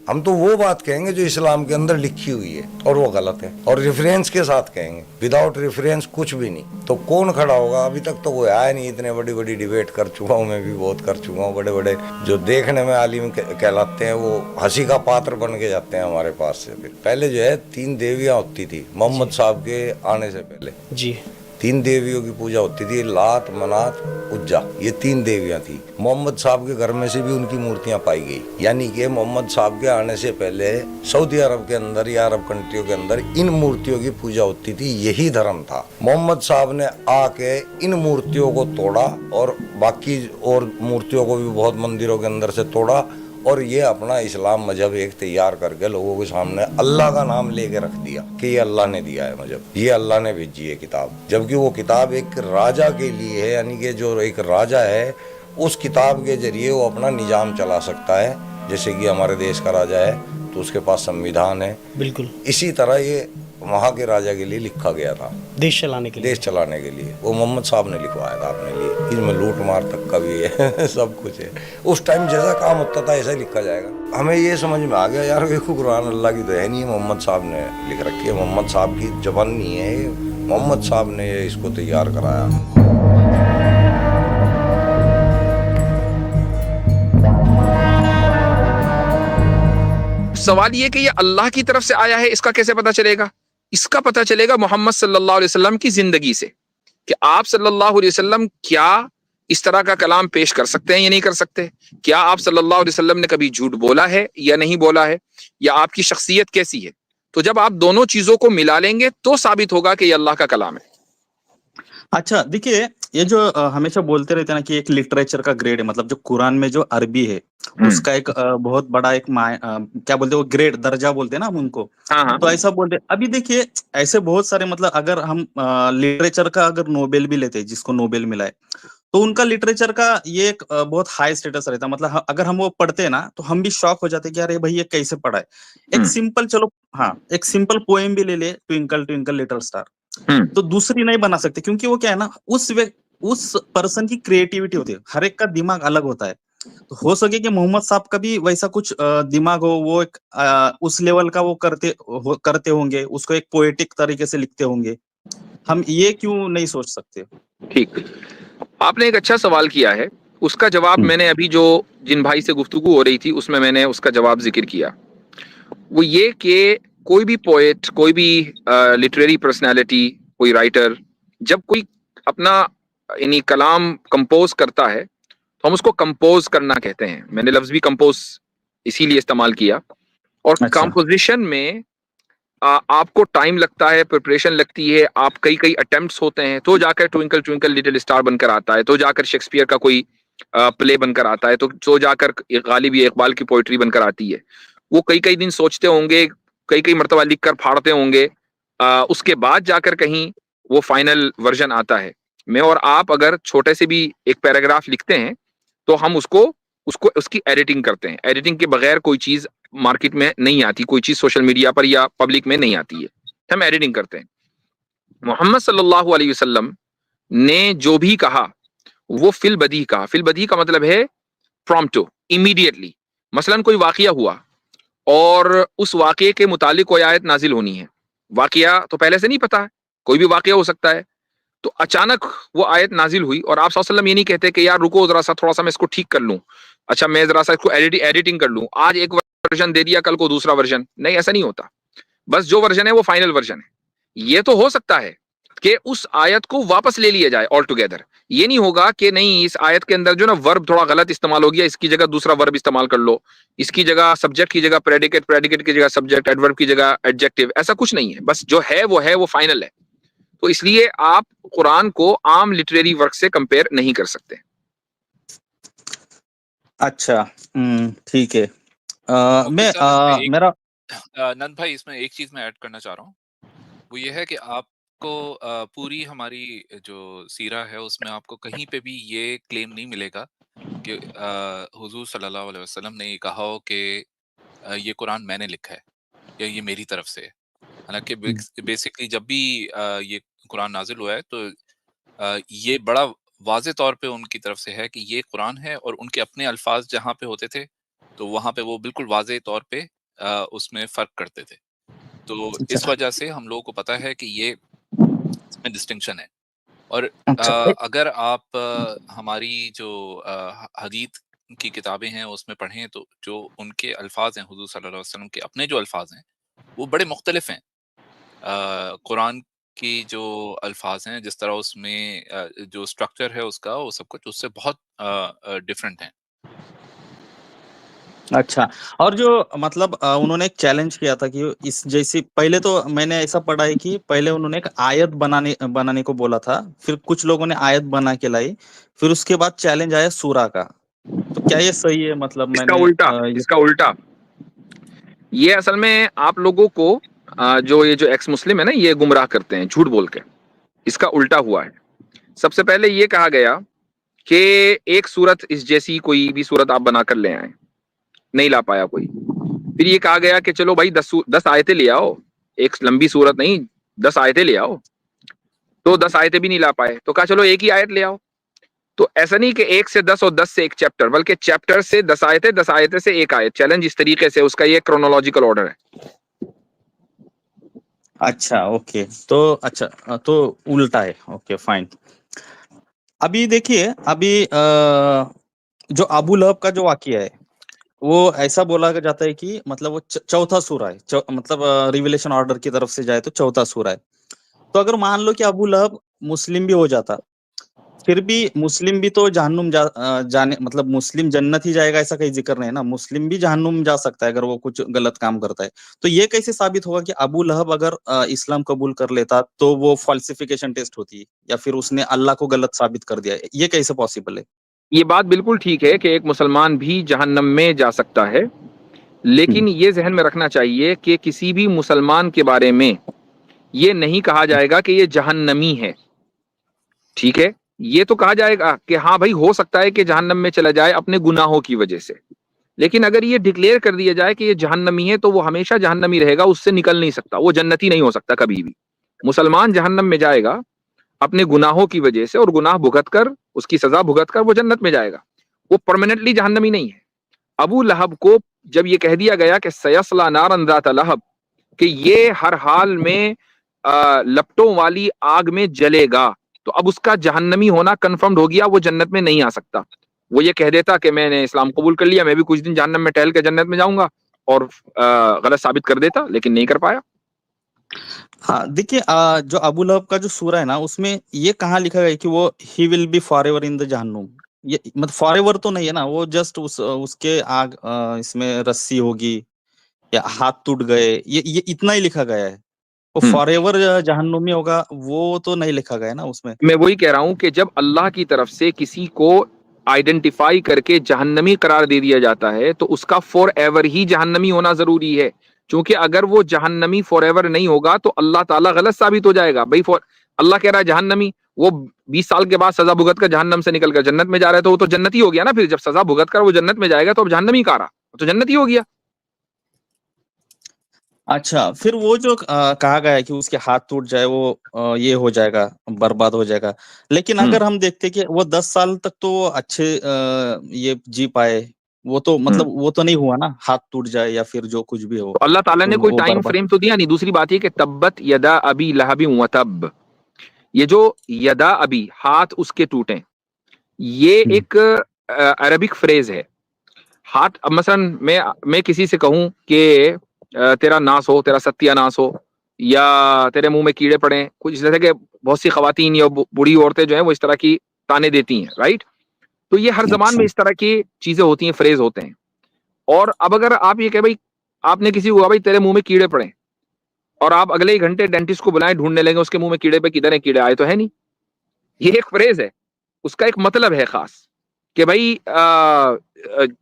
ہم تو وہ بات کہیں گے جو اسلام کے اندر لکھی ہوئی ہے اور وہ غلط ہے، اور ریفرنس کے ساتھ کہیں گے، وداؤٹ ریفرنس کچھ بھی نہیں۔ تو کون کھڑا ہوگا؟ ابھی تک تو کوئی آیا نہیں۔ اتنے بڑی بڑی ڈیبیٹ کر چکا ہوں، میں بھی بہت کر چکا ہوں، بڑے بڑے جو دیکھنے میں عالم کہلاتے ہیں وہ ہنسی کا پاتر بن کے جاتے ہیں ہمارے پاس سے۔ پھر پہلے جو ہے 3 دیویاں ہوتی تھی جی محمد صاحب کے آنے سے پہلے، جی 3 دیویوں کی پوجا ہوتی تھی، لات، منات، اجا، یہ 3 دیویاں تھیں۔ محمد صاحب کے گھر میں سے بھی ان کی مورتیاں پائی گئی، یعنی کہ محمد صاحب کے آنے سے پہلے سعودی عرب کے اندر یا عرب کنٹریوں کے اندر ان مورتیوں کی پوجا ہوتی تھی، یہی دھرم تھا۔ محمد صاحب نے آ کے ان مورتیوں کو توڑا اور باقی اور مورتیوں کو بھی بہت مندروں کے اندر سے توڑا، اور یہ اپنا اسلام مذہب ایک تیار کر کے لوگوں کے سامنے اللہ کا نام لے کے رکھ دیا کہ یہ اللہ نے دیا ہے مذہب، یہ اللہ نے بھیجی ہے کتاب، جبکہ وہ کتاب ایک راجا کے لیے ہے، یعنی کہ جو ایک راجا ہے اس کتاب کے ذریعے وہ اپنا نظام چلا سکتا ہے، جیسے کہ ہمارے دیش کا راجا ہے تو اس کے پاس سمویدھان ہے، بالکل، اسی طرح یہ وہاں کے راجا کے لیے لکھا گیا تھا، دیش چلانے کے لیے۔ دیش چلانے کے لیے۔ وہ محمد صاحب نے لکھوایا تھا اپنے لیے، اس میں لوٹ مار تک کا بھی ہے سب کچھ ہے۔ اس ٹائم جیسا کام ہوتا تھا ایسا ہی لکھا جائے گا۔ ہمیں یہ سمجھ میں آ گیا یار دیکھو قرآن اللہ کی تو ہے نہیں، محمد صاحب نے لکھ رکھی ہے، محمد صاحب کی زبان نہیں ہے یہ، محمد صاحب نے اس کو تیار کرایا۔ سوال یہ کہ یہ اللہ کی طرف سے آیا ہے، اس کا کیسے پتہ چلے گا؟ اس کا پتہ چلے گا محمد صلی اللہ علیہ وسلم کی زندگی سے، کہ آپ صلی اللہ علیہ وسلم کیا اس طرح کا کلام پیش کر سکتے ہیں یا نہیں کر سکتے، کیا آپ صلی اللہ علیہ وسلم نے کبھی جھوٹ بولا ہے یا نہیں بولا ہے، یا آپ کی شخصیت کیسی ہے۔ تو جب آپ دونوں چیزوں کو ملا لیں گے تو ثابت ہوگا کہ یہ اللہ کا کلام ہے۔ اچھا دیکھیے، یہ جو ہمیشہ بولتے رہتے ہیں نا کہ ایک لٹریچر کا گریڈ ہے، مطلب جو قرآن میں جو عربی ہے اس کا ایک بہت بڑا ایک کیا بولتے ہیں وہ گریڈ درجہ بولتے ہیں نا ہم ان کو، ہاں ہاں تو ایسا بولتے ہیں۔ ابھی دیکھیے ایسے بہت سارے مطلب اگر ہم لٹریچر کا اگر نوبل بھی لیتے ہیں، جس کو نوبل ملا ہے، تو ان کا لٹریچر کا یہ ایک بہت ہائی اسٹیٹس رہتا ہے، مطلب اگر ہم وہ پڑھتے ہیں نا تو ہم بھی شاک ہو جاتے ہیں کہ یار یہ بھائی یہ کیسے پڑھا ہے۔ ایک سمپل، چلو ہاں ایک سمپل پوئم بھی لے لے، ٹوئنکل ٹوئنکل لٹل اسٹار، تو دوسری نہیں بنا سکتے، کیونکہ وہ کیا ہے نا اس پرسن کی کریٹیوٹی ہوتی ہے، ہر ایک کا دماغ الگ ہوتا ہے۔ تو ہو سکے کہ محمد صاحب کا بھی ویسا کچھ دماغ ہو، وہ ایک اس لیول کا وہ کرتے ہوں گے، اس کو ایک پوئٹک طریقے سے لکھتے ہوں گے، ہم یہ کیوں نہیں سوچ سکتے؟ ٹھیک، آپ نے ایک اچھا سوال کیا ہے، اس کا جواب میں نے ابھی جو جن بھائی سے گفتگو ہو رہی تھی اس میں نے اس کا جواب ذکر کیا، وہ یہ کہ کوئی بھی پوئٹ، کوئی بھی لٹریری پرسنالٹی، کوئی رائٹر، جب کوئی اپنا یعنی کلام کمپوز کرتا ہے تو ہم اس کو کمپوز کرنا کہتے ہیں۔ میں نے لفظ بھی کمپوز اسی لیے استعمال کیا، اور اچھا کمپوزیشن میں آپ کو ٹائم لگتا ہے، پریپریشن لگتی ہے، آپ کئی اٹیمپٹس ہوتے ہیں، تو جا کر ٹوئنکل ٹوئنکل لٹل اسٹار بن کر آتا ہے، تو جا کر شیکسپیئر کا کوئی پلے بن کر آتا ہے، تو جا کر غالب اقبال کی پوئٹری بن کر آتی ہے۔ وہ کئی دن سوچتے ہوں گے، کئی مرتبہ لکھ کر پھاڑتے ہوں گے، اس کے بعد جا کر کہیں وہ فائنل ورژن آتا ہے۔ میں اور آپ اگر چھوٹے سے بھی ایک پیراگراف لکھتے ہیں تو ہم اس کی ایڈیٹنگ کرتے ہیں، ایڈیٹنگ کے بغیر کوئی چیز مارکیٹ میں نہیں آتی، کوئی چیز سوشل میڈیا پر یا پبلک میں نہیں آتی ہے، ہم ایڈیٹنگ کرتے ہیں۔ محمد صلی اللہ علیہ وسلم نے جو بھی کہا وہ فی البدیہہ کہا۔ فی البدیہہ کا مطلب ہے پرومپٹو، امیڈیٹلی۔ مثلا کوئی واقعہ ہوا اور اس واقعے کے متعلق کوئی آیت نازل ہونی ہے، واقعہ تو پہلے سے نہیں پتا ہے، کوئی بھی واقعہ ہو سکتا ہے، تو اچانک وہ آیت نازل ہوئی اور آپ صلی اللہ علیہ وسلم یہ نہیں کہتے کہ یار رکو ذرا سا، تھوڑا سا میں اس کو ٹھیک کر لوں، اچھا میں ذرا سا اس کو ایڈیٹنگ کر لوں، آج ایک ورژن دے دیا کل کو دوسرا ورژن، نہیں ایسا نہیں ہوتا، بس جو ورژن ہے وہ فائنل ورژن ہے۔ یہ تو ہو سکتا ہے کہ اس آیت کو واپس لے لیا جائے آل ٹوگیدر، یہ نہیں ہوگا کہ نہیں اس آیت کے اندر جو نا ورب تھوڑا غلط استعمال ہو گیا، اس کی جگہ دوسرا ورب استعمال کر لو، اس کی جگہ سبجیکٹ کی جگہ پریڈیکیٹ، پریڈیکیٹ کی جگہ سبجیکٹ، ایڈورب کی جگہ ایڈجیکٹو، ایسا کچھ نہیں ہے، بس جو ہے وہ فائنل ہے۔ تو اس لیے آپ قرآن کو عام لٹریری ورک سے کمپیئر نہیں کر سکتے۔ اچھا ٹھیک ہے۔ مفتی میں صاحب اس میں ایک میرا نند بھائی، اس میں ایک چیز میں ایڈ کرنا چاہ رہا ہوں، وہ یہ ہے کہ آپ کو پوری ہماری جو سیرہ ہے اس میں آپ کو کہیں پہ بھی یہ کلیم نہیں ملے گا کہ حضور صلی اللہ علیہ وسلم نے یہ کہا ہو کہ یہ قرآن میں نے لکھا ہے یا یہ میری طرف سے ہے۔ حالانکہ بیسکلی جب بھی یہ قرآن نازل ہوا ہے تو یہ بڑا واضح طور پہ ان کی طرف سے ہے کہ یہ قرآن ہے، اور ان کے اپنے الفاظ جہاں پہ ہوتے تھے تو وہاں پہ وہ بالکل واضح طور پہ اس میں فرق کرتے تھے. تو اچھا اس وجہ سے ہم لوگوں کو پتا ہے کہ یہ اس میں ڈسٹنکشن ہے. اور اچھا اگر آپ ہماری جو حدیث کی کتابیں ہیں اس میں پڑھیں تو جو ان کے الفاظ ہیں حضور صلی اللہ علیہ وسلم کے اپنے جو الفاظ ہیں وہ بڑے مختلف ہیں. قرآن کی جو الفاظ ہیں جس طرح اس میں جو اسٹرکچر ہے اس کا وہ سب کچھ اس سے بہت ڈفرینٹ ہیں. اچھا. اور جو مطلب انہوں نے ایک چیلنج کیا تھا کہ اس جیسی پہلے تو میں نے ایسا پڑھا ہے کہ پہلے انہوں نے ایک آیت بنانے کو بولا تھا, پھر کچھ لوگوں نے آیت بنا کے لائی, پھر اس کے بعد چیلنج آیا سورہ کا. تو کیا یہ صحیح ہے؟ مطلب اس میں کا نے الٹا, اس کا الٹا یہ اصل میں آپ لوگوں کو جو یہ جو ایکس مسلم ہے نا یہ گمراہ کرتے ہیں جھوٹ بول کے. اس کا الٹا ہوا ہے. سب سے پہلے یہ کہا گیا کہ ایک صورت اس جیسی کوئی بھی صورت آپ بنا کر لے آئیں, نہیں لا پایا کوئی. پھر یہ کہا گیا کہ چلو بھائی 10 آیتیں لے آؤ, ایک لمبی صورت نہیں 10 آیتیں لے آؤ. تو 10 آیتیں بھی نہیں لا پائے تو کہا چلو ایک ہی آیت لے آؤ. تو ایسا نہیں کہ 1 سے 10 اور 10 سے ایک چیپٹر, بلکہ چیپٹر سے 10 آیتیں, 10 آیتیں سے ایک آیت. چیلنج اس طریقے سے, اس کا یہ کرونالوجیکل آرڈر ہے. اچھا اوکے. تو اچھا تو الٹا ہے. Okay fine. ابھی دیکھیے ابھی جو ابو لہب کا جو واقعہ ہے وہ ایسا بولا جاتا ہے کہ مطلب وہ چوتھا سورہ ہے, مطلب ریویلیشن آرڈر کی طرف سے جائے تو چوتھا سورہ ہے. تو اگر مان لو کہ ابو لہب مسلم بھی ہو جاتا, پھر بھی مسلم بھی تو جہنم جانے مطلب مسلم جنت ہی جائے گا ایسا کہیں ذکر نہیں ہے نا. مسلم بھی جہنم جا سکتا ہے اگر وہ کچھ غلط کام کرتا ہے. تو یہ کیسے ثابت ہوگا کہ ابو لہب اگر اسلام قبول کر لیتا تو وہ فالسیفیکیشن ٹیسٹ ہوتی, یا پھر اس نے اللہ کو غلط ثابت کر دیا؟ یہ کیسے پاسبل ہے؟ یہ بات بالکل ٹھیک ہے کہ ایک مسلمان بھی جہنم میں جا سکتا ہے, لیکن یہ ذہن میں رکھنا چاہیے کہ کسی بھی مسلمان کے بارے میں یہ نہیں کہا جائے گا کہ یہ جہنمی ہے. ٹھیک ہے, یہ تو کہا جائے گا کہ ہاں بھائی ہو سکتا ہے کہ جہنم میں چلا جائے اپنے گناہوں کی وجہ سے, لیکن اگر یہ ڈکلیئر کر دیا جائے کہ یہ جہنمی ہے تو وہ ہمیشہ جہنمی رہے گا, اس سے نکل نہیں سکتا, وہ جنتی نہیں ہو سکتا کبھی بھی. مسلمان جہنم میں جائے گا اپنے گناہوں کی وجہ سے, اور گناہ بھگت کر اس کی سزا بھگت کر وہ جنت میں جائے گا, وہ پرماننٹلی جہنمی نہیں ہے. ابو لہب کو جب یہ کہہ دیا گیا کہ سیصلی نارا ذات لہب, کہ یہ ہر حال میں لپٹوں والی آگ میں جلے گا, تو اب اس کا جہنمی ہونا کنفرمڈ ہو گیا, وہ جنت میں نہیں آ سکتا. وہ یہ کہہ دیتا کہ میں نے اسلام قبول کر لیا, میں بھی کچھ دن جہنم میں ٹہل کے جنت میں جاؤں گا, اور غلط ثابت کر دیتا, لیکن نہیں کر پایا. ہاں دیکھیے جو ابو لہب کا جو سورہ ہے نا اس میں یہ کہاں لکھا گیا ہے کہ وہ ہی will be forever in the جہنم. یہ مطلب فار ایور تو نہیں ہے نا, وہ جسٹ اس کے آگ اس میں رسی ہوگی یا ہاتھ ٹوٹ گئے, یہ اتنا ہی لکھا گیا ہے. وہ فار ایور جہنمی ہوگا وہ تو نہیں لکھا گیا نا اس میں. میں وہی کہہ رہا ہوں کہ جب اللہ کی طرف سے کسی کو آئیڈینٹیفائی کر کے جہنمی قرار دے دیا جاتا ہے تو اس کا فور ایور ہی جہنمی ہونا ضروری ہے, چونکہ اگر وہ جہنمی فور ایور نہیں ہوگا تو اللہ تعالیٰ غلط ثابت ہو جائے گا. بھائی اللہ کہہ رہا ہے جہنمی, وہ 20 سال کے بعد سزا بھگت کر جہنم سے نکل کر جنت میں جا رہا ہے تو وہ تو جنتی ہو گیا نا. پھر جب سزا بھگت کر وہ جنت میں جائے گا تو اب جہنمی کہا رہا, تو جنتی ہو گیا. اچھا پھر وہ جو کہا گیا ہے کہ اس کے ہاتھ ٹوٹ جائے وہ یہ ہو جائے گا, برباد ہو جائے گا. لیکن اگر ہم دیکھتے کہ وہ 10 سال تک تو اچھے یہ جی پائے, وہ تو مطلب وہ تو نہیں ہوا نا, ہاتھ ٹوٹ جائے یا پھر جو کچھ بھی ہو تو اللہ تعالیٰ نے کوئی وہ ٹائم برباد. فریم تو دیا نہیں. دوسری بات یہ کہ تبت یدا ابی لہب وتب, یہ جو یدا ابی ہاتھ اس کے ٹوٹے, یہ ایک عربک فریز ہے. ہاتھ اب مثلا میں کسی سے کہوں کہ تیرا ناس ہو, تیرا ستیہ ناس ہو, یا تیرے منہ میں کیڑے پڑے, کچھ اس طرح کہ بہت سی خواتین یا بوڑھی عورتیں جو ہیں وہ اس طرح کی تانے دیتی ہیں, رائٹ. تو یہ ہر زبان اچھا میں اس طرح کی چیزیں ہوتی ہیں, فریز ہوتے ہیں. اور اب اگر آپ یہ کہ بھائی آپ نے کسی کو کہا بھائی تیرے منہ میں کیڑے پڑے, اور آپ اگلے ہی گھنٹے ڈینٹسٹ کو بلائیں, ڈھونڈنے لگے اس کے منہ میں کیڑے پہ کدھر ہیں, کیڑے آئے تو ہے نہیں. یہ ایک فریز ہے, اس کا ایک مطلب ہے خاص کہ بھائی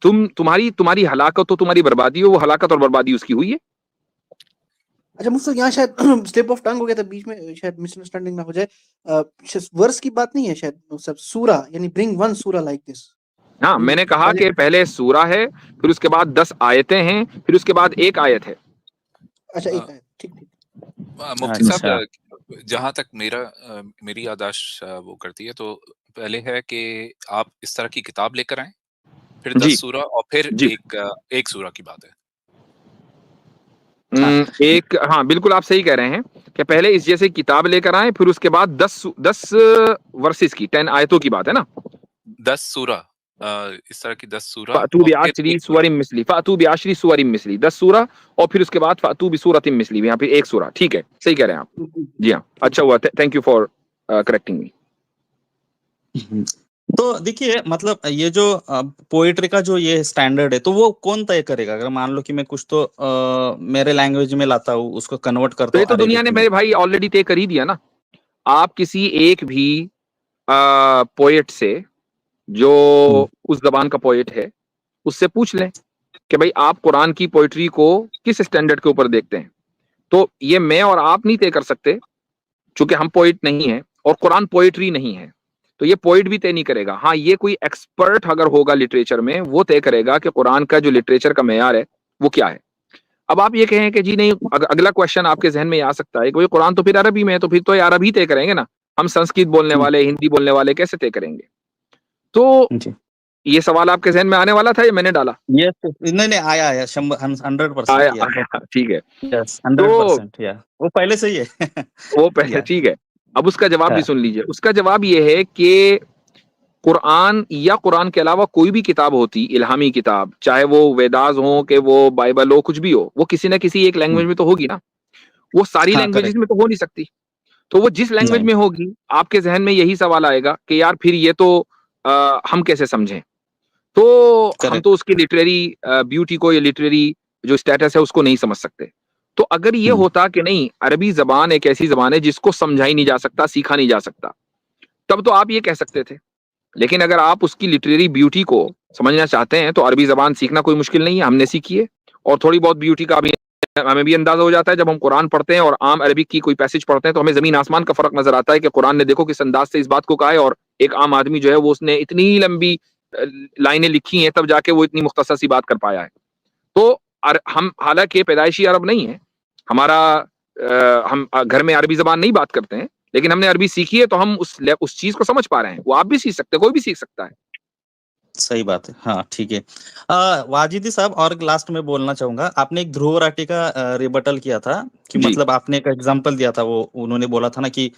تمہاری ہلاکت تو تمہاری بربادی ہو, وہ ہلاکت اور بربادی اس کی ہوئی ہے. اچھا مفتی یہاں شاید سلپ آف ٹنگ ہو گیا تھا بیچ میں, شاید مس انڈرسٹینڈنگ نہ ہو جائے. ورس کی بات نہیں ہے شاید, سب سورہ یعنی برنگ ون سورہ لائک دس. ہاں میں نے کہا کہ پہلے سورہ ہے, پھر اس کے بعد 10 آیتیں ہیں, پھر اس کے بعد ایک آیت ہے. اچھا ایک ہے, ٹھیک ٹھیک. مفتی صاحب جہاں تک میری یادداشت وہ کرتی ہے تو پہلے ہے کہ آپ اس طرح کی کتاب لے کر آئیں, پھر 10 سورہ, اور پھر جی ایک سورہ کی بات ہے. ایک ہاں بالکل آپ صحیح کہہ رہے ہیں کہ پہلے اس جیسے کتاب لے کر آئیں, پھر اس کے بعد 10 ورسز کی 10 آیتوں کی بات ہے نا, 10 سورہ اس طرح کی 10 سورہ فَأْتُوا اور پھر بِعَشْرِ ایک سورہ. سُوَرٍ مِثْلِهِ فَأْتُوا بِعَشْرِ سُوَرٍ مِثْلِهِ 10 سورہ, اور پھر اس کے بعد فَأْتُوا بِسُورَةٍ مِثْلِهِ, یہاں پہ ایک سورہ. ٹھیک ہے, صحیح کہہ رہے ہیں آپ. جی ہاں, اچھا ہوا, تھینک یو فار کریکٹنگ می. تو دیکھیے مطلب یہ جو پوئٹری کا جو یہ اسٹینڈرڈ ہے تو وہ کون طے کرے گا؟ اگر مان لو کہ میں کچھ تو میرے لینگویج میں لاتا ہوں, اس کو کنورٹ تو کرتا یہ ہوں تو دنیا نے عربک میں. میرے بھائی آلریڈی طے کر ہی دیا نا. آپ کسی ایک بھی پوئٹ سے جو اس زبان کا پوئٹ ہے اس سے پوچھ لیں کہ بھائی آپ قرآن کی پوئٹری کو کس اسٹینڈرڈ کے اوپر دیکھتے ہیں. تو یہ میں اور آپ نہیں طے کر سکتے, چونکہ ہم پوئٹ نہیں ہیں اور قرآن پوئٹری نہیں ہے, تو یہ پوئٹ بھی طے نہیں کرے گا. ہاں, یہ کوئی ایکسپرٹ اگر ہوگا لٹریچر میں, وہ طے کرے گا کہ قرآن کا جو لٹریچر کا معیار ہے وہ کیا ہے. اب آپ یہ کہیں کہ جی نہیں, اگلا کوشچن آپ کے ذہن میں آ سکتا ہے کہ بھائی قرآن تو پھر عربی میں ہے, تو پھر تو یہ عربی طے کریں گے نا, ہم سنسکرت بولنے والے ہندی بولنے والے کیسے طے کریں گے. تو جی یہ سوال آپ کے ذہن میں آنے والا تھا یا میں نے ڈالا؟ یہ نہیں آیا 100%. آیا, ٹھیک ہے. یس تو 100%. یا وہ پہلے سے ہی ہے. وہ پہلے ٹھیک ہے, اب اس کا جواب بھی سن لیجئے. اس کا جواب یہ ہے کہ قرآن یا قرآن کے علاوہ کوئی بھی کتاب ہوتی, الہامی کتاب, چاہے وہ ویداز ہوں کہ وہ بائبل ہو, کچھ بھی ہو, وہ کسی نہ کسی ایک لینگویج میں تو ہوگی نا. وہ ساری ہاں لینگویجز کریکٹ. میں تو ہو نہیں سکتی. تو وہ جس لینگویج نہیں میں ہوگی آپ کے ذہن میں یہی سوال آئے گا کہ یار پھر یہ تو ہم کیسے سمجھیں. تو ہم تو کریکٹ. اس کی لٹریری بیوٹی کو یا لٹریری جو اسٹیٹس ہے اس کو نہیں سمجھ سکتے. تو اگر یہ ہوتا کہ نہیں, عربی زبان ایک ایسی زبان ہے جس کو سمجھا ہی نہیں جا سکتا, سیکھا نہیں جا سکتا, تب تو آپ یہ کہہ سکتے تھے. لیکن اگر آپ اس کی لٹریری بیوٹی کو سمجھنا چاہتے ہیں تو عربی زبان سیکھنا کوئی مشکل نہیں ہے, ہم نے سیکھی ہے. اور تھوڑی بہت بیوٹی کا بھی ہمیں بھی اندازہ ہو جاتا ہے جب ہم قرآن پڑھتے ہیں اور عام عربک کی کوئی پیسج پڑھتے ہیں, تو ہمیں زمین آسمان کا فرق نظر آتا ہے کہ قرآن نے دیکھو کس انداز سے اس بات کو کہا ہے, اور ایک عام آدمی جو ہے وہ اس نے اتنی لمبی لائنیں لکھی ہیں تب جا کے وہ اتنی مختصر سی بات کر پایا ہے. تو ہم حالانکہ پیدائشی عرب نہیں ہیں, ہمارا ہم گھر میں عربی زبان نہیں بات کرتے ہیں, لیکن ہم نے عربی سیکھی ہے تو ہم اس چیز کو سمجھ پا رہے ہیں. وہ آپ بھی سیکھ سکتے ہیں, کوئی بھی سیکھ سکتا ہے. صحیح بات ہے. ہاں ٹھیک ہے. واجدی صاحب اور لاسٹ میں بولنا چاہوں گا, آپ نے ایک دھرو راٹی کا ریبٹل کیا تھا کہ جی مطلب آپ نے ایک ایگزامپل دیا تھا, وہ انہوں نے بولا تھا نا کہ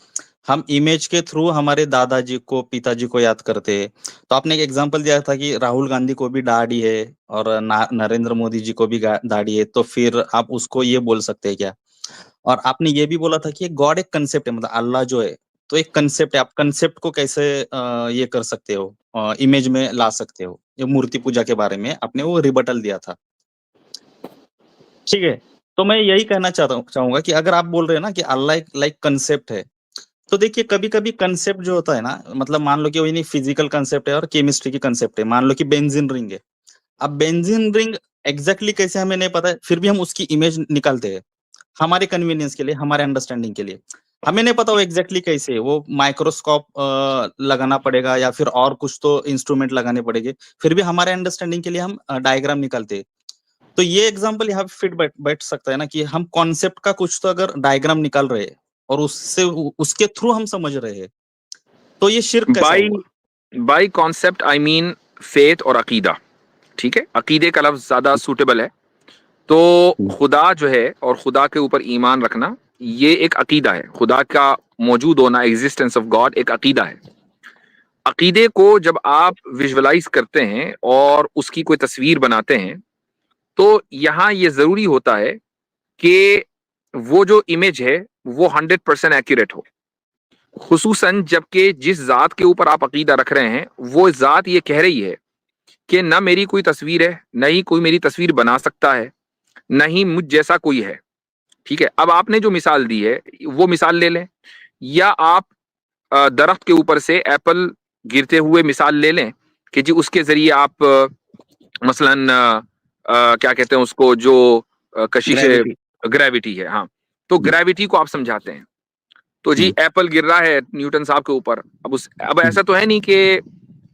ہم امیج کے تھرو ہمارے دادا جی کو پتا جی کو یاد کرتے. تو آپ نے ایک ایگزامپل دیا تھا کہ راہل گاندھی کو بھی داڑھی ہے اور نریندر مودی جی کو بھی داڑھی ہے, تو پھر آپ اس کو یہ بول سکتے ہیں کیا. اور آپ نے یہ بھی بولا تھا کہ گاڈ ایک کنسپٹ ہے, مطلب اللہ جو ہے تو ایک کنسپٹ ہے, آپ کنسپٹ کو کیسے یہ کر سکتے ہو, امیج میں لا سکتے ہو. یہ مورتی پوجا کے بارے میں آپ نے وہ ریبٹل دیا تھا. ٹھیک ہے, تو میں یہی کہنا چاہوں گا کہ اگر آپ بول رہے ہیں نا کہ اللہ ایک لائک کنسپٹ ہے, تو دیکھیے کبھی کبھی کنسپٹ جو ہوتا ہے نا, مطلب مان لو کہ وہ فزیکل کنسپٹ ہے اور کیمسٹری کی کنسپٹ ہے. مان لو کہ بینزین رنگ ہے, اب بینزین رنگ ایگزیکٹلی کیسے ہمیں نہیں پتا ہے, پھر بھی ہم اس کی امیج نکالتے ہیں ہمارے کنوینئنس کے لیے, ہمارے انڈرسٹینڈنگ کے لیے. ہمیں نہیں پتا وہ ایگزیکٹلی کیسے ہے, وہ مائکروسکوپ لگانا پڑے گا یا پھر اور کچھ تو انسٹرومنٹ لگانے پڑے گے, پھر بھی ہمارے انڈرسٹینڈنگ کے لیے ہم ڈائیگرام نکالتے ہیں. تو یہ ایگزامپل یہاں پہ فٹ بیٹھ سکتا ہے نا کہ ہم کانسیپٹ کا کچھ تو اگر ڈائیگرام نکال رہے ہیں اور اس کے تھرو ہم سمجھ رہے ہیں, تو یہ شرک کیسا ہوا. By concept I mean faith اور عقیدہ. ٹھیک ہے, عقیدے کا لفظ زیادہ سوٹیبل ہے. تو خدا جو ہے اور خدا کے اوپر ایمان رکھنا, یہ ایک عقیدہ ہے. خدا کا موجود ہونا, ایگزسٹنس آف گاڈ, ایک عقیدہ ہے. عقیدے کو جب آپ ویژولائز کرتے ہیں اور اس کی کوئی تصویر بناتے ہیں, تو یہاں یہ ضروری ہوتا ہے کہ وہ جو امیج ہے وہ 100% ایکوریٹ ہو. خصوصاً جبکہ جس ذات کے اوپر آپ عقیدہ رکھ رہے ہیں وہ ذات یہ کہہ رہی ہے کہ نہ میری کوئی تصویر ہے, نہ ہی کوئی میری تصویر بنا سکتا ہے, نہ ہی مجھ جیسا کوئی ہے. ٹھیک ہے, اب آپ نے جو مثال دی ہے وہ مثال لے لیں, یا آپ درخت کے اوپر سے ایپل گرتے ہوئے مثال لے لیں کہ جی اس کے ذریعے آپ مثلاً کیا کہتے ہیں اس کو, جو کشش گریوٹی ہے, ہاں, تو گریوٹی کو آپ سمجھاتے ہیں. تو جی ایپل گر رہا ہے نیوٹن صاحب کے اوپر, اب ایسا تو ہے نہیں کہ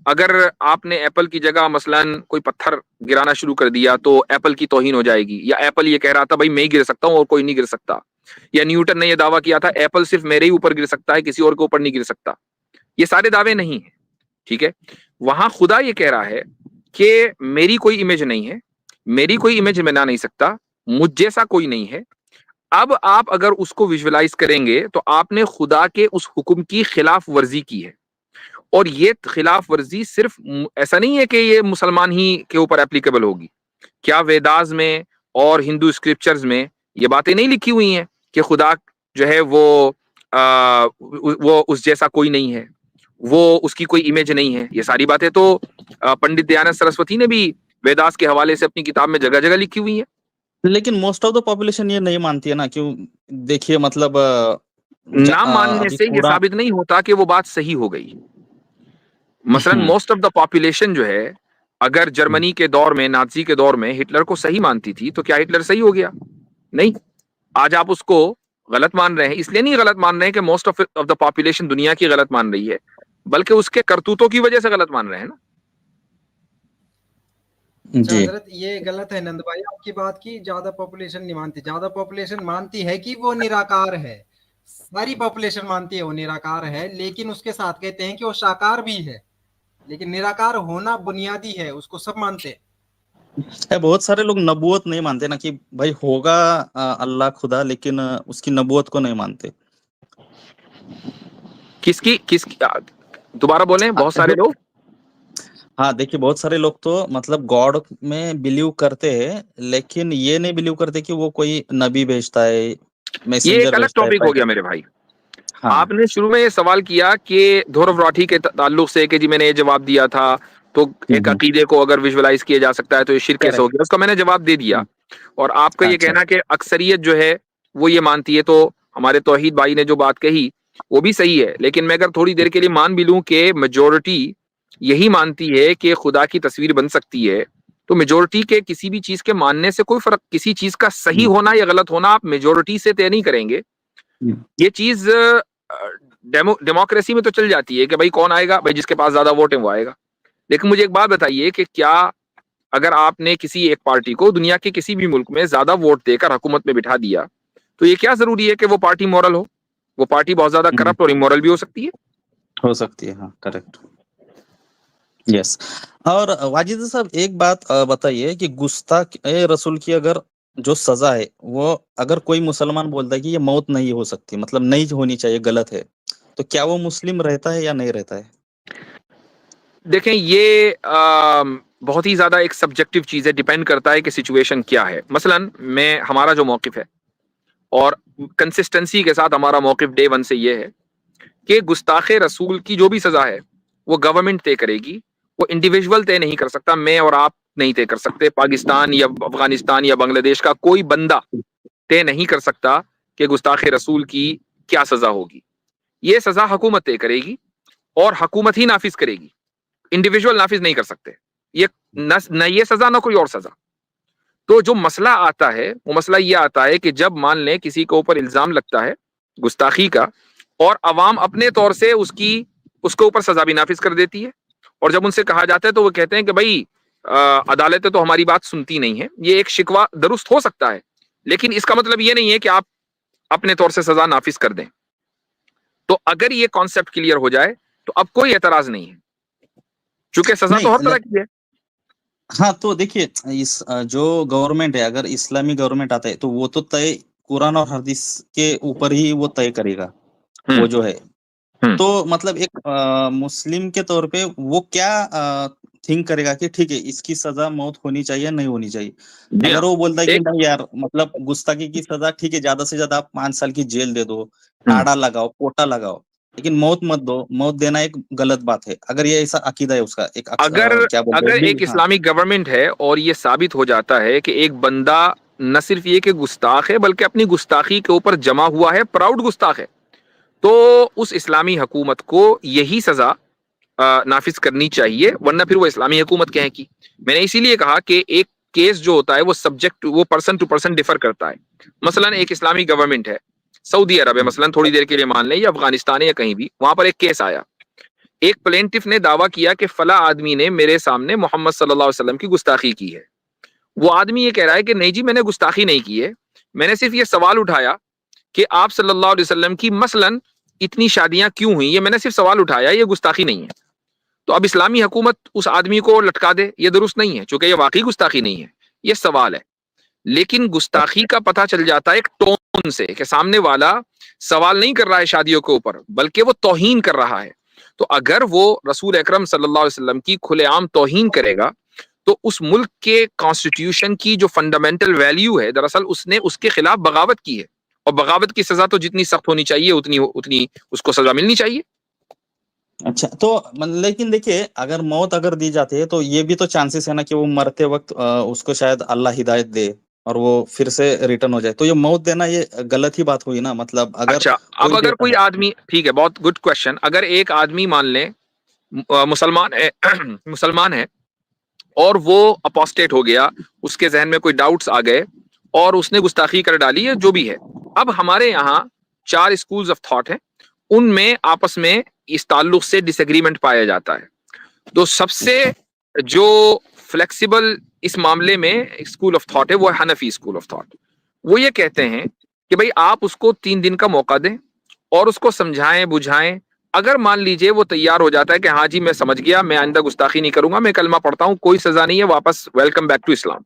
اگر آپ نے ایپل کی جگہ مثلاً کوئی پتھر گرانا شروع کر دیا تو ایپل کی توہین ہو جائے گی, یا ایپل یہ کہہ رہا تھا بھائی میں ہی گر سکتا ہوں اور کوئی نہیں گر سکتا, یا نیوٹن نے یہ دعویٰ کیا تھا ایپل صرف میرے ہی اوپر گر سکتا ہے, کسی اور کے اوپر نہیں گر سکتا. یہ سارے دعوے نہیں ہیں. ٹھیک ہے, وہاں خدا یہ کہہ رہا ہے کہ میری کوئی امیج نہیں ہے, میری کوئی امیج بنا نہیں سکتا, مجھ جیسا کوئی نہیں ہے, اب آپ اگر اس کو ویژولائز کریں گے تو آپ نے خدا کے اس حکم کی خلاف ورزی کی ہے، اور یہ خلاف ورزی صرف ایسا نہیں ہے کہ یہ مسلمان ہی کے اوپر اپلیکیبل ہوگی. کیا ویداز میں اور ہندو اسکرپچرز میں یہ باتیں نہیں لکھی ہوئی ہیں کہ خدا جو ہے وہ اس جیسا کوئی نہیں ہے، وہ اس کی کوئی امیج نہیں ہے؟ یہ ساری باتیں تو پنڈت دیانند سرسوتی نے بھی ویداس کے حوالے سے اپنی کتاب میں جگہ جگہ لکھی ہوئی ہیں. لیکن موسٹ آف دا پاپولیشن یہ نہیں مانتی ہے نا. کیوں؟ دیکھیے مطلب نہ ماننے ابھی سے یہ قرآن ثابت نہیں ہوتا کہ وہ بات صحیح ہو گئی. مثلا موسٹ آف دا پاپولیشن جو ہے اگر جرمنی کے دور میں، نازی کے دور میں ہٹلر کو صحیح مانتی تھی تو کیا ہٹلر صحیح ہو گیا؟ نہیں. آج آپ اس کو غلط مان رہے ہیں. اس لیے نہیں غلط مان رہے ہیں کہ موسٹ آف دا پاپولیشن دنیا کی غلط مان رہی ہے، بلکہ اس کے کرتوتوں کی وجہ سے غلط مان رہے ہیں نا. اچھا جی حضرت یہ غلط ہے نند بھائی آپ کی بات کی، زیادہ پاپولیشن نہیں مانتی. زیادہ پاپولیشن مانتی ہے کہ وہ نراکار ہے، ساری پاپولیشن مانتی ہے وہ نراکار ہے، لیکن اس کے ساتھ کہتے ہیں کہ وہ شاکار بھی ہے. لیکن نراکار ہونا بنیادی ہے، اس کو سب مانتے ہیں. بہت سارے لوگ نبوت نہیں مانتے نا، کہ بھائی ہوگا اللہ خدا، لیکن اس کی نبوت کو نہیں مانتے. کس کی دوبارہ بولیں. بہت سارے لوگ ہاں دیکھیے بہت سارے لوگ تو مطلب گاڈ میں بلیو کرتے ہیں، لیکن یہ نہیں بلیو کرتے کہ وہ کوئی نبی بھیجتا ہے، یہ میسنجر ایک الگ بھیجتا ہے. ٹاپک ہو گیا میرے بھائی. ہاں آپ نے شروع میں یہ سوال کیا کہ دھورو راٹھی کے تعلق سے کہ جی میں نے یہ جواب دیا تھا، تو ایک عقیدے کو اگر ویژولائز کیا جا سکتا ہے تو یہ شرک کیسے ہو گیا، اس کا میں نے جواب دے دیا. اور آپ کا یہ اچھا کہنا کہ اکثریت جو ہے وہ یہ مانتی ہے، تو ہمارے توحید بھائی نے جو بات کہی وہ بھی صحیح ہے. لیکن میں اگر تھوڑی دیر کے لیے مان بھی لوں کہ میجورٹی یہی مانتی ہے کہ خدا کی تصویر بن سکتی ہے، تو میجورٹی کے کسی بھی چیز کے ماننے سے کوئی فرق، کسی چیز کا صحیح ہونا یا غلط ہونا آپ میجورٹی سے طے نہیں کریں گے. یہ چیز ڈیموکریسی میں تو چل جاتی ہے کہ بھائی کون آئے گا، بھائی جس کے پاس زیادہ ووٹ ہیں وہ آئے گا. لیکن مجھے ایک بات بتائیے کہ کیا اگر آپ نے کسی ایک پارٹی کو دنیا کے کسی بھی ملک میں زیادہ ووٹ دے کر حکومت میں بٹھا دیا تو یہ کیا ضروری ہے کہ وہ پارٹی مورل ہو؟ وہ پارٹی بہت زیادہ کرپٹ اور امورل بھی ہو سکتی ہے. ہو سکتی ہے. ہاں کریکٹ. یس. اور واجد صاحب ایک بات بتائیے کہ گستاخ رسول کی اگر جو سزا ہے وہ اگر کوئی مسلمان بولتا ہے کہ یہ موت نہیں ہو سکتی، مطلب نہیں ہونی چاہیے، غلط ہے، تو کیا وہ مسلم رہتا ہے یا نہیں رہتا ہے؟ دیکھیں یہ بہت ہی زیادہ ایک سبجیکٹو چیز ہے، ڈیپینڈ کرتا ہے کہ سچویشن کیا ہے. مثلا ہمارا جو موقف ہے اور کنسسٹنسی کے ساتھ ہمارا موقف ڈے ون سے یہ ہے کہ گستاخ رسول کی جو بھی سزا ہے وہ گورنمنٹ طے کرے گی، وہ انڈیویجول طے نہیں کر سکتا. میں اور آپ نہیں طے کر سکتے، پاکستان یا افغانستان یا بنگلہ دیش کا کوئی بندہ طے نہیں کر سکتا کہ گستاخ رسول کی کیا سزا ہوگی. یہ سزا حکومت طے کرے گی اور حکومت ہی نافذ کرے گی، انڈیویجول نافذ نہیں کر سکتے. یہ نہ یہ سزا نہ کوئی اور سزا. تو جو مسئلہ آتا ہے وہ مسئلہ یہ آتا ہے کہ جب مان لیں کسی کے اوپر الزام لگتا ہے گستاخی کا اور عوام اپنے طور سے اس کے اوپر سزا بھی نافذ کر دیتی ہے، اور جب ان سے کہا جاتا ہے تو وہ کہتے ہیں کہ بھائی عدالتیں تو ہماری بات سنتی نہیں ہے. یہ ایک شکوہ درست ہو سکتا ہے، لیکن اس کا مطلب یہ نہیں ہے کہ آپ اپنے طور سے سزا نافذ کر دیں. تو اگر یہ کانسیپٹ کلیئر ہو جائے تو اب کوئی اعتراض نہیں ہے، چونکہ سزا تو ہر طرح کی ہے. ہاں تو دیکھیے اس جو گورنمنٹ ہے، اگر اسلامی گورنمنٹ آتا ہے تو وہ تو طے قرآن اور حدیث کے اوپر ہی وہ طے کرے گا وہ جو ہے. تو مطلب ایک مسلم کے طور پہ وہ کیا تھنک کرے گا کہ ٹھیک ہے اس کی سزا موت ہونی چاہیے نہیں ہونی چاہیے. جی ہاں. اگر وہ بولتا ہے کہ نہیں یار مطلب گستاخی کی سزا ٹھیک ہے، زیادہ سے زیادہ آپ 5 سال کی جیل دے دو، ٹاڑا لگاؤ، پوٹا لگاؤ، لیکن موت مت دو. موت دینا ایک غلط بات ہے اگر یہ ایسا عقیدہ ہے اس کا. ایک اگر ایک اسلامی گورنمنٹ ہے اور یہ ثابت ہو جاتا ہے کہ ایک بندہ نہ صرف یہ کہ گستاخ ہے بلکہ اپنی گستاخی کے اوپر جمع ہوا ہے، پراؤڈ گستاخ ہے، تو اس اسلامی حکومت کو یہی سزا نافذ کرنی چاہیے، ورنہ پھر وہ اسلامی حکومت کہیں کی. میں نے اسی لیے کہا کہ ایک کیس جو ہوتا ہے وہ سبجیکٹ، وہ پرسن ٹو پرسن ڈیفر کرتا ہے. مثلا ایک اسلامی گورنمنٹ ہے، سعودی عرب ہے مثلا، تھوڑی دیر کے لیے مان لیں، یا افغانستان ہے یا کہیں بھی، وہاں پر ایک کیس آیا. ایک پلینٹف نے دعویٰ کیا کہ فلاں آدمی نے میرے سامنے محمد صلی اللہ علیہ وسلم کی گستاخی کی ہے. وہ آدمی یہ کہہ رہا ہے کہ نہیں جی میں نے گستاخی نہیں کی ہے، میں نے صرف یہ سوال اٹھایا کہ آپ صلی اللہ علیہ وسلم کی مثلا اتنی شادیاں کیوں ہوئیں، یہ میں نے صرف سوال اٹھایا، یہ گستاخی نہیں ہے. تو اب اسلامی حکومت اس آدمی کو لٹکا دے، یہ درست نہیں ہے، چونکہ یہ واقعی گستاخی نہیں ہے، یہ سوال ہے. لیکن گستاخی کا پتہ چل جاتا ہے ایک ٹون سے کہ سامنے والا سوال نہیں کر رہا ہے شادیوں کے اوپر بلکہ وہ توہین کر رہا ہے. تو اگر وہ رسول اکرم صلی اللہ علیہ وسلم کی کھلے عام توہین کرے گا تو اس ملک کے کانسٹیٹیوشن کی جو فنڈامنٹل ویلیو ہے دراصل اس نے اس کے خلاف بغاوت کی ہے, اور بغاوت کی سزا تو جتنی سخت ہونی چاہیے اتنی اس کو سزا ملنی چاہیے. اچھا تو لیکن دیکھیے اگر موت اگر دی جاتی ہے تو یہ بھی تو چانسز ہے نا کہ وہ مرتے وقت اس کو شاید اللہ ہدایت دے اور وہ پھر سے ریٹرن ہو جائے, تو یہ موت دینا یہ غلط ہی بات ہوئی نا. مطلب اگر اچھا اب اگر کوئی آدمی, ٹھیک ہے بہت گڈ کوشچن, اگر ایک آدمی مان لیں مسلمان ہے اور وہ اپوسٹیٹ ہو گیا, اس کے ذہن میں کوئی ڈاؤٹس آ گئے اور اس نے گستاخی کر ڈالی ہے جو بھی ہے, اب ہمارے یہاں 4 اسکولز آف تھاٹ ہیں, ان میں آپس میں اس تعلق سے ڈس ایگریمنٹ پایا جاتا ہے. تو سب سے جو فلیکسیبل اس معاملے میں اسکول آف تھاٹ ہے وہ حنفی اسکول آف تھاٹ. وہ یہ کہتے ہیں کہ بھئی آپ اس کو 3 دن کا موقع دیں اور اس کو سمجھائیں بجھائیں. اگر مان لیجئے وہ تیار ہو جاتا ہے کہ ہاں جی میں سمجھ گیا, میں آئندہ گستاخی نہیں کروں گا, میں کلمہ پڑھتا ہوں, کوئی سزا نہیں ہے, واپس ویلکم بیک ٹو اسلام.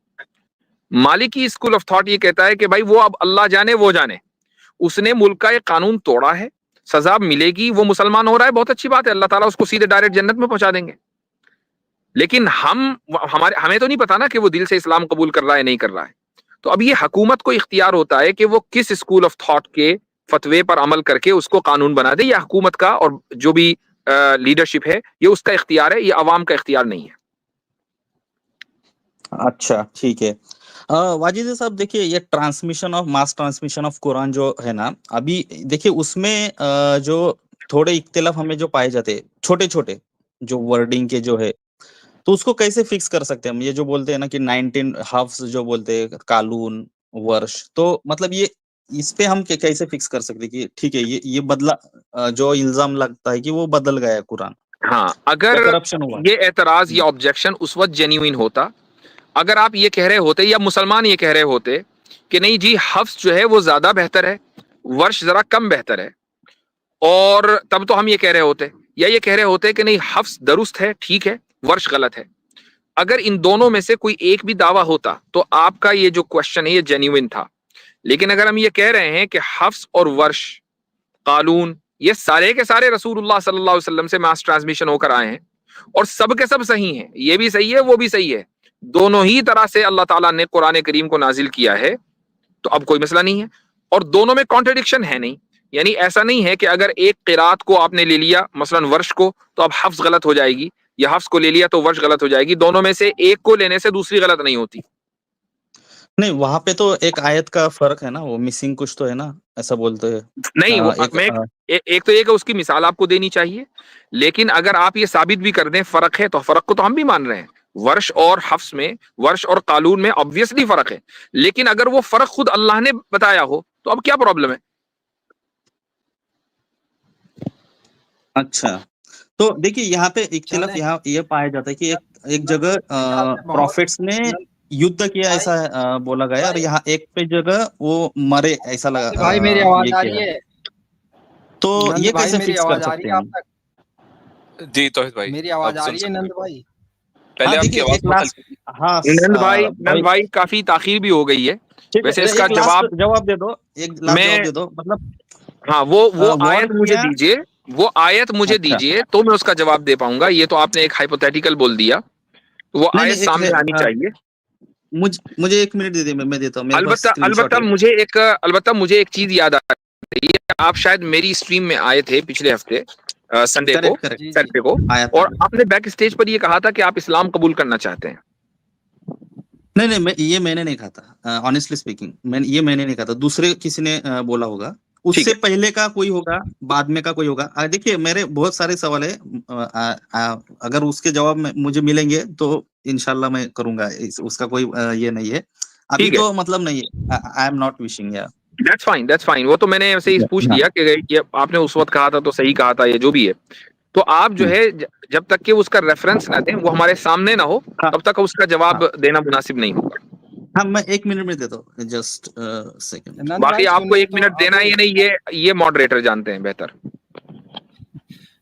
مالکی اسکول آف تھاٹ یہ کہتا ہے کہ بھائی وہ اب اللہ جانے وہ جانے, اس نے ملک کا ایک قانون توڑا ہے, سزا ملے گی, وہ مسلمان ہو رہا ہے بہت اچھی بات ہے, اللہ تعالیٰ اس کو سیدھے ڈائریکٹ جنت میں پہنچا دیں گے. لیکن ہمیں تو نہیں پتا نا کہ وہ دل سے اسلام قبول کر رہا ہے نہیں کر رہا ہے. تو اب یہ حکومت کو اختیار ہوتا ہے کہ وہ کس اسکول آف تھاٹ کے فتوے پر عمل کر کے اس کو قانون بنا دے. یہ حکومت کا اور جو بھی لیڈرشپ ہے یہ اس کا اختیار ہے, یہ عوام کا اختیار نہیں ہے. اچھا ٹھیک ہے. واجد صاحب دیکھیے یہ ماس ٹرانسمیشن آف قرآن جو ہے نا, ابھی دیکھیے اس میں جو تھوڑے اختلاف ہمیں جو پائے جاتے چھوٹے چھوٹے جو ورڈنگ کے جو ہے, تو اس کو کیسے فکس کر سکتے ہیں ہم؟ یہ جو بولتے ہیں نا کہ 19 حفظ جو بولتے ہیں قالون ورش, تو مطلب یہ اس پہ ہم کیسے فکس کر سکتے کہ ٹھیک ہے یہ بدلا جو الزام لگتا ہے کہ وہ بدل گیا ہے قرآن, ہاں اگر کرپشن ہوا. یہ اعتراض یا آبجیکشن اس وقت جینیوئن ہوتا, اگر آپ یہ کہہ رہے ہوتے یا مسلمان یہ کہہ رہے ہوتے کہ نہیں جی حفظ جو ہے وہ زیادہ بہتر ہے, ورش ذرا کم بہتر ہے, اور تب تو ہم یہ کہہ رہے ہوتے, یا یہ کہہ رہے ہوتے کہ نہیں حفظ درست ہے ٹھیک ہے ورش غلط ہے. اگر ان دونوں میں سے کوئی ایک بھی دعویٰ ہوتا تو آپ کا یہ جو کوشچن ہے یہ جینیوئن تھا. لیکن اگر ہم یہ کہہ رہے ہیں کہ حفظ اور ورش قالون یہ سارے کے سارے رسول اللہ صلی اللہ علیہ وسلم سے ماس ٹرانسمیشن ہو کر آئے ہیں اور سب کے سب صحیح ہیں, یہ بھی صحیح ہے وہ بھی صحیح ہے, دونوں ہی طرح سے اللہ تعالیٰ نے قرآن کریم کو نازل کیا ہے, تو اب کوئی مسئلہ نہیں ہے, اور دونوں میں کانٹرڈکشن ہے نہیں. یعنی ایسا نہیں ہے کہ اگر ایک قرات کو آپ نے لے لیا مثلا ورش کو تو اب حفظ غلط ہو جائے گی, یا حفظ کو لے لیا تو ورش غلط ہو جائے گی. دونوں میں سے ایک کو لینے سے دوسری غلط نہیں ہوتی. نہیں وہاں پہ تو ایک آیت کا فرق ہے نا, وہ مسنگ کچھ تو ہے نا, ایسا بولتے ہیں. نہیں ایک تو یہ کہ اس کی مثال آپ کو دینی چاہیے, لیکن اگر آپ یہ ثابت بھی کر دیں فرق ہے تو فرق کو تو ہم بھی مان رہے ہیں. ورش اور حفظ میں, ورش اور قالون میں obviously فرق ہے, لیکن اگر وہ فرق خود اللہ نے بتایا ہو تو اب کیا پرابلم ہے؟ اچھا تو دیکھیے یہاں پہ اختلاف یہاں یہ پایا جاتا ہے کہ ایک جگہ پروفیٹس نے یدھ کیا ایسا بولا گیا, اور یہاں ایک پہ جگہ وہ مرے ایسا لگا. بھائی میری آواز آ رہی ہے, تو یہ کیسے فکس کر سکتے ہیں؟ جی توحید بھائی میری آواز آ رہی ہے نند بھائی؟ پہلے آپ کی آواز نند بھائی کافی تاخیر بھی ہو گئی ہے, ویسے اس کا جواب دے دو, ایک جواب دے دو. مطلب ہاں وہ آیت مجھے دیجئے, وہ آیت مجھے دیجئے تو میں اس کا جواب دے پاؤں گا. یہ تو آپ نے ایک ہائپوتھیٹیکل بول دیا, وہ آیت سامنے آنی چاہیے. مجھے 1 منٹ دے دیں, میں دیتا ہوں. البتہ مجھے ایک چیز یاد آ رہی ہے, آپ شاید میری اسٹریم میں آئے تھے پچھلے ہفتے سنڈے کو, اور آپ نے بیک اسٹیج پر یہ کہا تھا کہ آپ اسلام قبول کرنا چاہتے ہیں. نہیں یہ میں نے نہیں کہا تھا, آنیسٹلی اسپیکنگ یہ میں نے نہیں کہا تھا, دوسرے کسی نے بولا ہوگا. اس سے پہلے کا کوئی ہوگا, بعد میں کا کوئی ہوگا. دیکھیے میرے بہت سارے سوال ہے, اگر اس کے جواب میں مجھے ملیں گے تو انشاءاللہ میں کروں گا, اس کا کوئی یہ نہیں ہے ابھی تو, مطلب نہیں ہے. I am not wishing. That's fine. وہ تو میں نے ایسے ہی پوچھ لیا کہ آپ نے اس وقت کہا تھا تو صحیح کہا تھا, یہ جو بھی ہے. تو آپ جو ہے جب تک کہ اس کا ریفرنس نہ دیں, وہ ہمارے سامنے نہ ہو, تب تک اس کا جواب دینا مناسب نہیں ہوگا. ہاں میں 1 منٹ میں دیتا ہوں, جسٹ سیکنڈ. باقی آپ کو 1 منٹ دینا ہی نہیں, یہ ماڈریٹر جانتے ہیں بہتر.